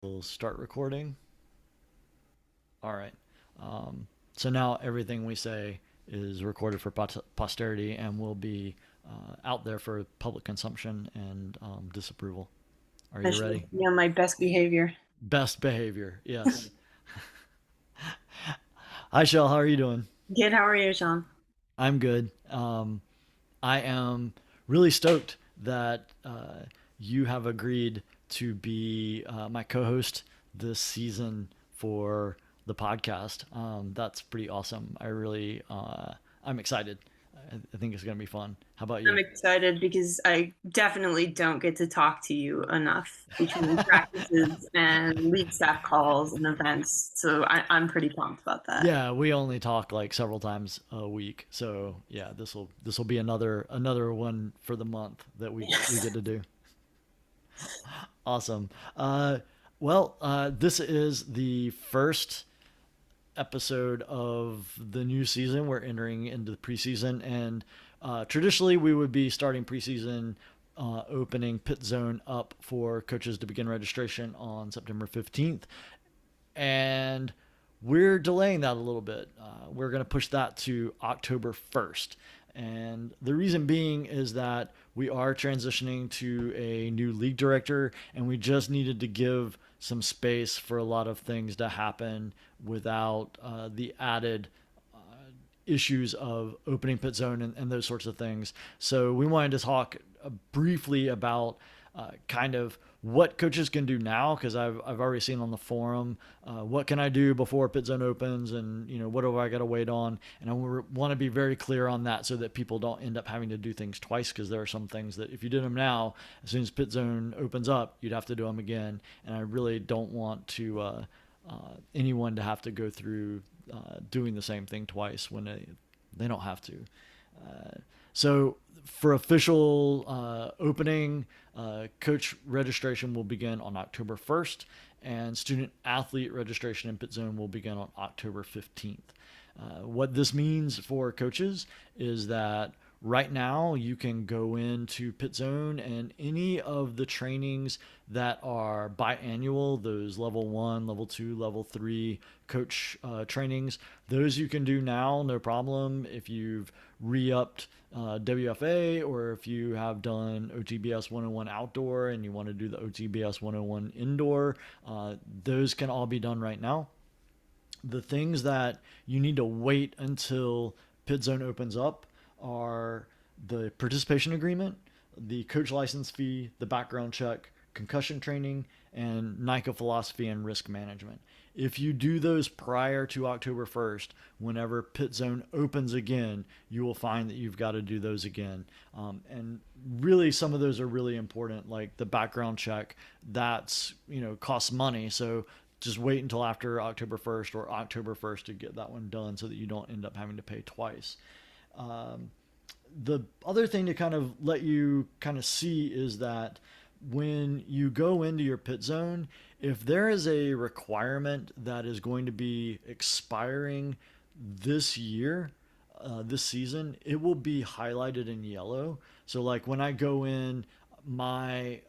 We'll start recording. All right. So now everything we say is recorded for posterity and will be out there for public consumption and disapproval. Are I you should ready? be on my best behavior. Best behavior. Yes. Hi, Shell. How are you doing? Good. How are you, Sean? I'm good. I am really stoked that you have agreed to be my co-host this season for the podcast. That's pretty awesome. I'm excited. I think it's going to be fun. How about I'm you? excited because I definitely don't get to talk to you enough between practices and league staff calls and events. So I'm pretty pumped about that. Yeah, we only talk like several times a week, so yeah, this will be another one for the month that we get Yes. to do. Awesome. This is the first episode of the new season. We're entering into the preseason, and traditionally we would be starting preseason, opening PitZone up for coaches to begin registration on September 15th, and we're delaying that a little bit. We're going to push that to October 1st. And the reason being is that we are transitioning to a new league director, and we just needed to give some space for a lot of things to happen without the added issues of opening pit zone and those sorts of things. So we wanted to talk briefly about kind of what coaches can do now, because I've already seen on the forum what can I do before pit zone opens, and what do I got to wait on, and I want to be very clear on that so that people don't end up having to do things twice, because there are some things that if you did them now, as soon as pit zone opens up, you'd have to do them again, and I really don't want to anyone to have to go through doing the same thing twice when they don't have to. So for official opening, coach registration will begin on October 1st, and student athlete registration in Pit Zone will begin on October 15th. What this means for coaches is that right now you can go into Pit Zone, and any of the trainings that are biannual, those level one, level two, level three coach trainings, those you can do now, no problem. If you've re-upped WFA, or if you have done OTBS 101 outdoor and you want to do the OTBS 101 indoor, those can all be done right now. The things that you need to wait until Pit Zone opens up are the participation agreement, the coach license fee, the background check, concussion training, and NICA philosophy and risk management. If you do those prior to October 1st, whenever Pit Zone opens again, you will find that you've got to do those again. And really, some of those are really important, like the background check. That's, costs money. So just wait until after October 1st or October 1st to get that one done so that you don't end up having to pay twice. The other thing to kind of let you kind of see is that when you go into your pit zone, if there is a requirement that is going to be expiring this year, this season, it will be highlighted in yellow. So like when I go in, my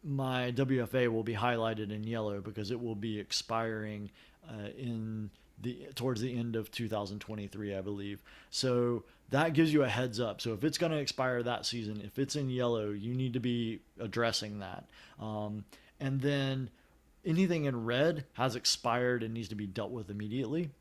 my WFA will be highlighted in yellow because it will be expiring in the towards the end of 2023, I believe. So that gives you a heads up. So if it's going to expire that season, if it's in yellow, you need to be addressing that. And then anything in red has expired and needs to be dealt with immediately.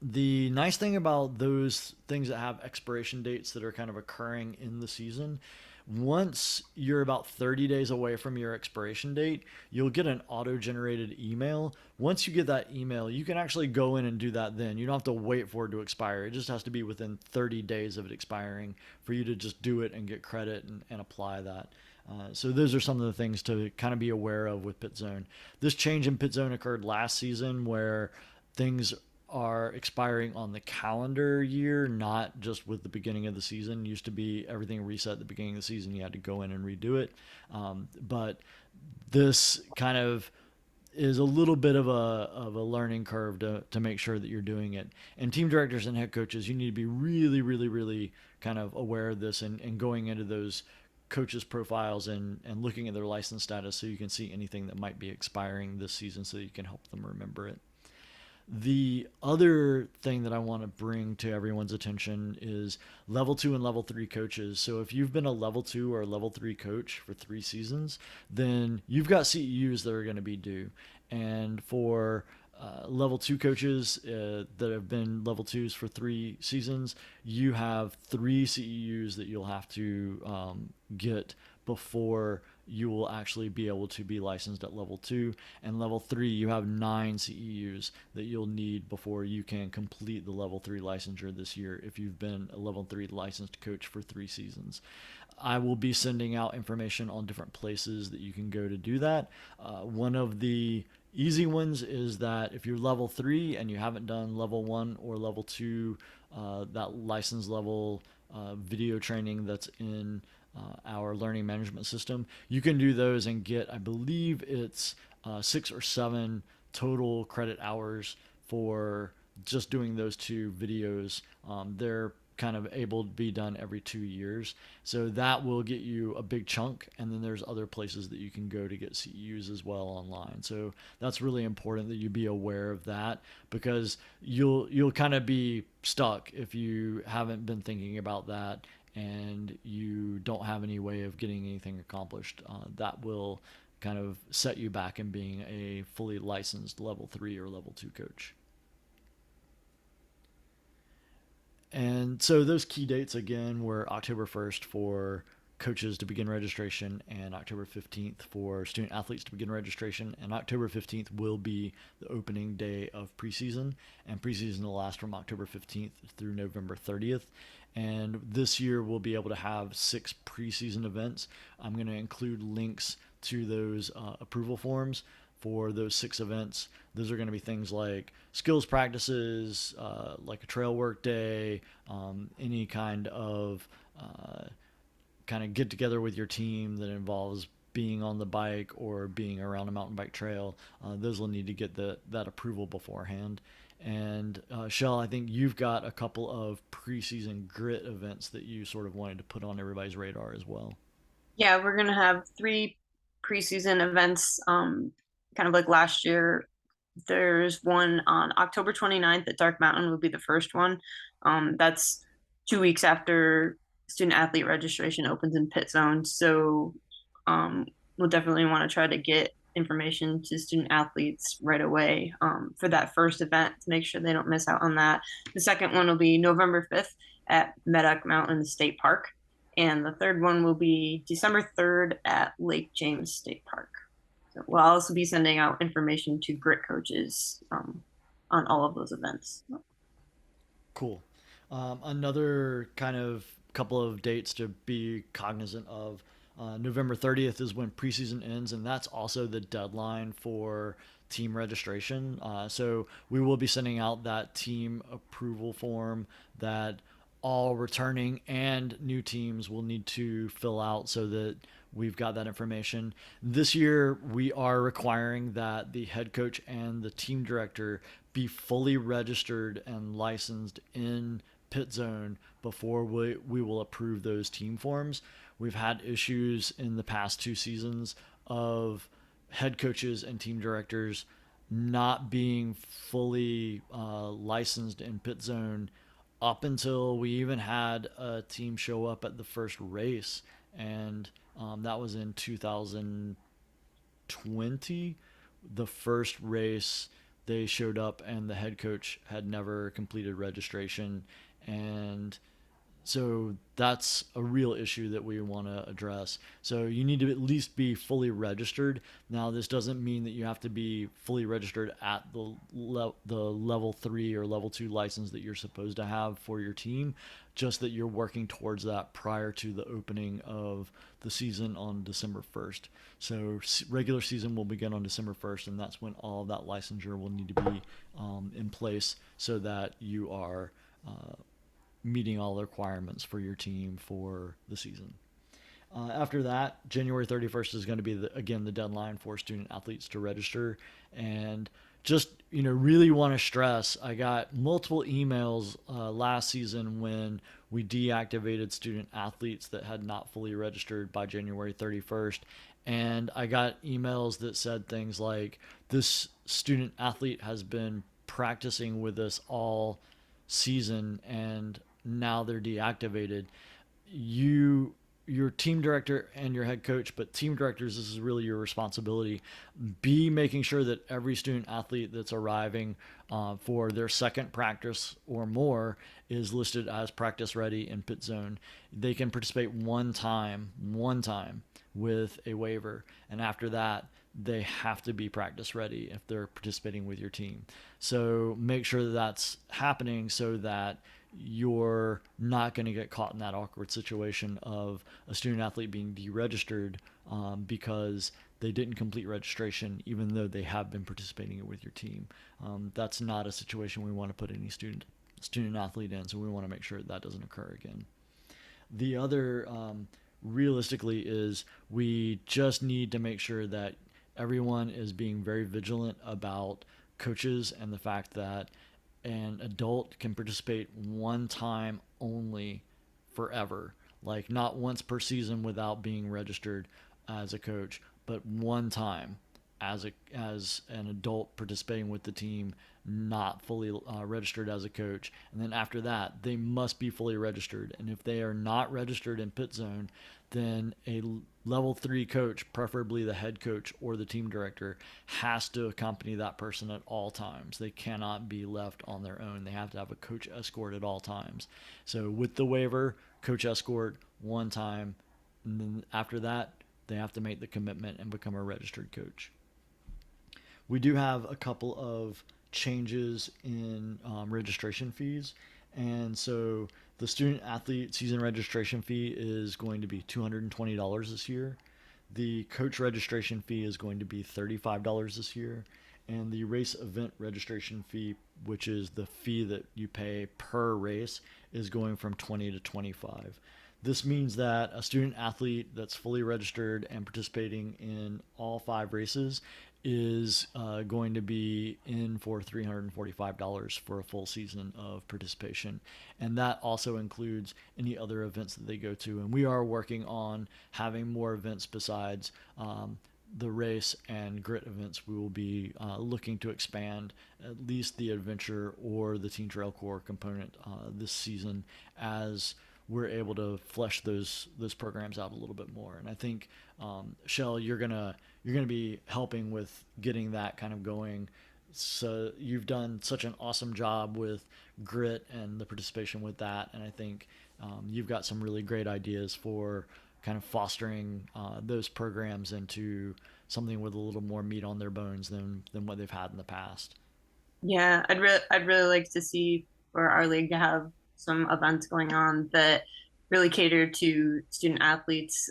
The nice thing about those things that have expiration dates that are kind of occurring in the season, once you're about 30 days away from your expiration date, you'll get an auto generated email. Once you get that email, you can actually go in and do that then. You don't have to wait for it to expire. It just has to be within 30 days of it expiring for you to just do it and get credit and apply that. So those are some of the things to kind of be aware of with Pit Zone. This change in Pit Zone occurred last season where things are expiring on the calendar year, not just with the beginning of the season. It used to be everything reset at the beginning of the season. You had to go in and redo it. But this kind of is a little bit of a learning curve to make sure that you're doing it. And team directors and head coaches, you need to be really, really, really kind of aware of this and going into those coaches' profiles and looking at their license status so you can see anything that might be expiring this season so you can help them remember it. The other thing that I want to bring to everyone's attention is level two and level three coaches. So if you've been a level two or a level three coach for 3 seasons, then you've got CEUs that are going to be due. And for level two coaches that have been level twos for 3 seasons, you have 3 CEUs that you'll have to get before you will actually be able to be licensed at level 2. And level 3, you have 9 CEUs that you'll need before you can complete the level 3 licensure this year if you've been a level 3 licensed coach for 3 seasons. I will be sending out information on different places that you can go to do that. One of the easy ones is that if you're level 3 and you haven't done level 1 or level 2, that license level video training that's in our learning management system, you can do those and get, I believe it's 6 or 7 total credit hours for just doing those 2 videos. They're kind of able to be done every 2 years. So that will get you a big chunk. And then there's other places that you can go to get CEUs as well online. So that's really important that you be aware of that, because you'll kind of be stuck if you haven't been thinking about that and you don't have any way of getting anything accomplished. That will kind of set you back in being a fully licensed level 3 or level 2 coach. And so those key dates again were October 1st for coaches to begin registration and October 15th for student athletes to begin registration. And October 15th will be the opening day of preseason. And preseason will last from October 15th through November 30th. And this year we'll be able to have 6 preseason events. I'm going to include links to those approval forms for those 6 events. Those are going to be things like skills practices, like a trail work day, any kind of get together with your team that involves being on the bike or being around a mountain bike trail. Those will need to get that approval beforehand. And Shell, I think you've got a couple of preseason grit events that you sort of wanted to put on everybody's radar as well. Yeah, we're gonna have 3 preseason events, kind of like last year. There's one on October 29th at Dark Mountain will be the first one. That's 2 weeks after student athlete registration opens in PitZone. So we'll definitely want to try to get information to student athletes right away for that first event to make sure they don't miss out on that. The second one will be November 5th at Medoc Mountain State Park. And the third one will be December 3rd at Lake James State Park. So we'll also be sending out information to grit coaches on all of those events. Cool. Another kind of couple of dates to be cognizant of. November 30th is when preseason ends, and that's also the deadline for team registration. So we will be sending out that team approval form that all returning and new teams will need to fill out so that we've got that information. This year, we are requiring that the head coach and the team director be fully registered and licensed in PitZone before we will approve those team forms. We've had issues in the past 2 seasons of head coaches and team directors not being fully licensed in PitZone up until we even had a team show up at the first race, and that was in 2020. The first race, they showed up, and the head coach had never completed registration, and so that's a real issue that we want to address. So you need to at least be fully registered. Now, this doesn't mean that you have to be fully registered at the level 3 or level 2 license that you're supposed to have for your team, just that you're working towards that prior to the opening of the season on December 1st. So regular season will begin on December 1st, and that's when all of that licensure will need to be in place so that you are meeting all the requirements for your team for the season. After that, January 31st is going to be again the deadline for student athletes to register. And just really want to stress, I got multiple emails last season when We deactivated student athletes that had not fully registered by January 31st. And I got emails that said things like, this student athlete has been practicing with us all season and now they're deactivated. You, your team director and your head coach, but team directors, this is really your responsibility. Be making sure that every student athlete that's arriving for their second practice or more is listed as practice ready in PitZone. They can participate one time with a waiver, and after that, they have to be practice ready if they're participating with your team. So make sure that that's happening so that you're not going to get caught in that awkward situation of a student athlete being deregistered because they didn't complete registration even though they have been participating with your team. That's not a situation we want to put any student athlete in, so we want to make sure that doesn't occur again. The other realistically is we just need to make sure that everyone is being very vigilant about coaches and the fact that an adult can participate one time only forever. Like not once per season without being registered as a coach, but one time as an adult participating with the team, not fully registered as a coach. And then after that, they must be fully registered. And if they are not registered in PitZone, then a level 3 coach, preferably the head coach or the team director, has to accompany that person at all times. They cannot be left on their own. They have to have a coach escort at all times. So with the waiver, coach escort one time, and then after that, they have to make the commitment and become a registered coach. We do have a couple of changes in registration fees. And so the student athlete season registration fee is going to be $220 this year. The coach registration fee is going to be $35 this year. And the race event registration fee, which is the fee that you pay per race, is going from 20 to 25. This means that a student athlete that's fully registered and participating in all 5 races is going to be in for $345 for a full season of participation. And that also includes any other events that they go to. And we are working on having more events besides the race and grit events. We will be looking to expand at least the adventure or the Teen Trail Core component this season as we're able to flesh those programs out a little bit more. And I think Shell, you're gonna be helping with getting that kind of going. So you've done such an awesome job with grit and the participation with that, and I think you've got some really great ideas for kind of fostering those programs into something with a little more meat on their bones than what they've had in the past. Yeah, I'd really like to see for our league to have some events going on that really cater to student athletes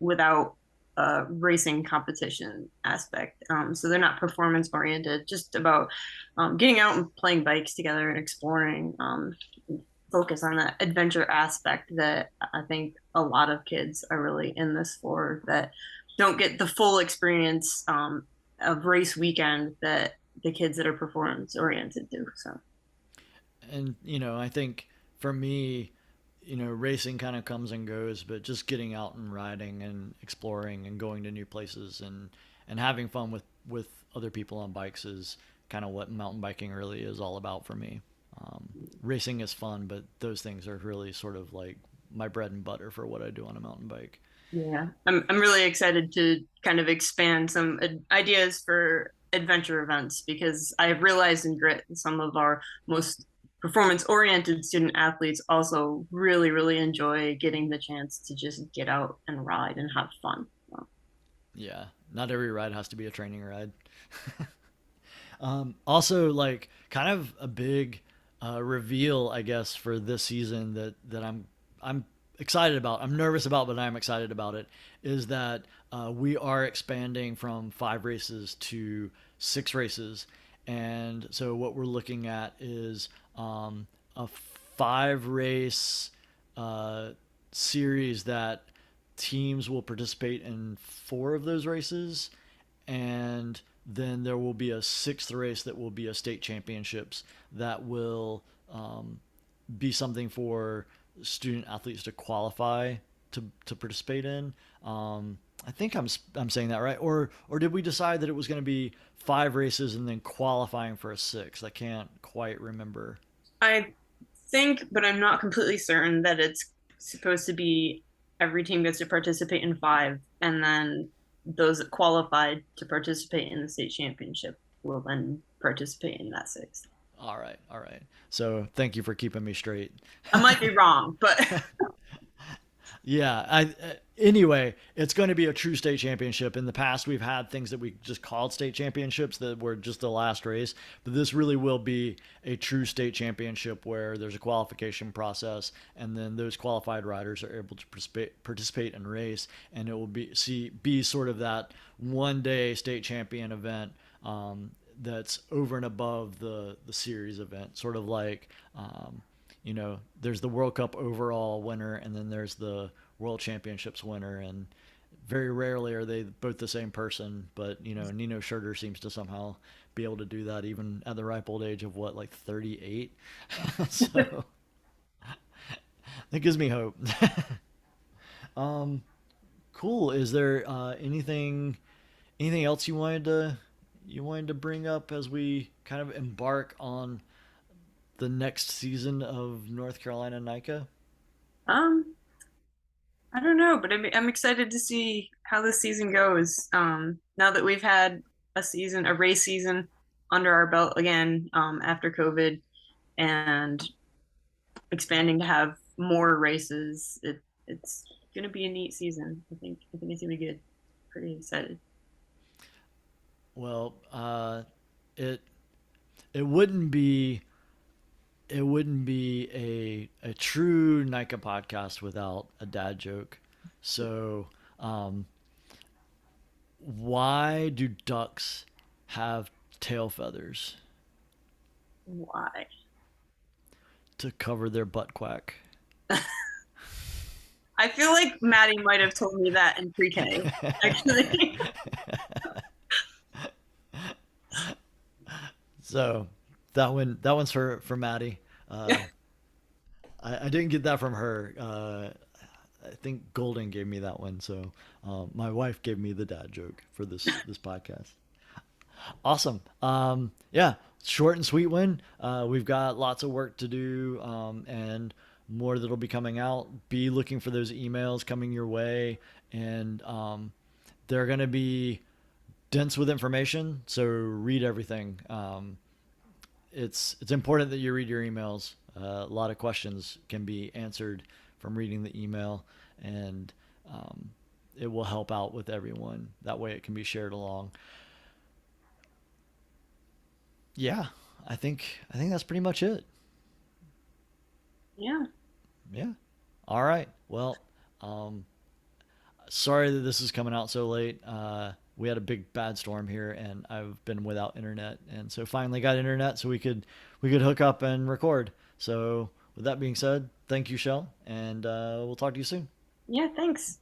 without a racing competition aspect. So they're not performance oriented, just about getting out and playing bikes together and exploring. Focus on that adventure aspect that I think a lot of kids are really in this for that don't get the full experience of race weekend that the kids that are performance oriented do. So And I think for me, racing kind of comes and goes, but just getting out and riding and exploring and going to new places and having fun with other people on bikes is kind of what mountain biking really is all about for me. Racing is fun, but those things are really sort of like my bread and butter for what I do on a mountain bike. yeah, I'm really excited to kind of expand some ideas for adventure events because I have realized in Grit some of our most performance oriented student athletes also really enjoy getting the chance to just get out and ride and have fun. So, Yeah, not every ride has to be a training ride. Also, like kind of a big reveal, I guess, for this season that I'm excited about. I'm nervous about, but I'm excited about it. Is that we are expanding from 5 races to 6 races, and so what we're looking at is a 5 race uh, series that teams will participate in 4 of those races, and then there will be a 6th race that will be a state championships that will be something for student athletes to qualify to participate in. I think I'm saying that right, or did we decide that it was going to be 5 races and then qualifying for a sixth? I can't quite remember. I think, but I'm not completely certain that it's supposed to be every team gets to participate in five, and then those that qualified to participate in the state championship will then participate in that sixth. All right, all right. So thank you for keeping me straight. I might be wrong, but Yeah. Anyway, it's going to be a true state championship. In the past, we've had things that we just called state championships that were just the last race, but this really will be a true state championship where there's a qualification process, and then those qualified riders are able to participate and race, and it will be sort of that 1 day state champion event. That's over and above the series event, sort of like there's the World Cup overall winner, and then there's the World Championships winner, and very rarely are they both the same person. But Nino Schurter seems to somehow be able to do that, even at the ripe old age of what, like 38. So that gives me hope. um, cool. Is there anything else you wanted to bring up as we kind of embark on the next season of North Carolina NICA? um, I don't know, but I'm excited to see how this season goes. Now that we've had a race season under our belt again, after COVID and expanding to have more races, it's gonna be a neat season. I think it's gonna be good. Pretty excited. Well, it it wouldn't be it wouldn't be a true NICA podcast without a dad joke. So, why do ducks have tail feathers? Why? To cover their butt quack. I feel like Maddie might have told me that in pre-K, actually. So that one's for Maddie. I didn't get that from her. I think Golden gave me that one. So my wife gave me the dad joke for this podcast. Awesome. Yeah, short and sweet one. We've got lots of work to do, and more that'll be coming out. Be looking for those emails coming your way, and they're going to be dense with information. So read everything. It's important that you read your emails. A lot of questions can be answered from reading the email, and it will help out with everyone. That way, it can be shared along. Yeah, I think that's pretty much it. Yeah. Yeah. All right. Well, um, sorry that this is coming out so late. We had a big bad storm here, and I've been without internet, and so finally got internet so we could hook up and record. So with that being said, thank you, Shell, and we'll talk to you soon. Yeah, thanks.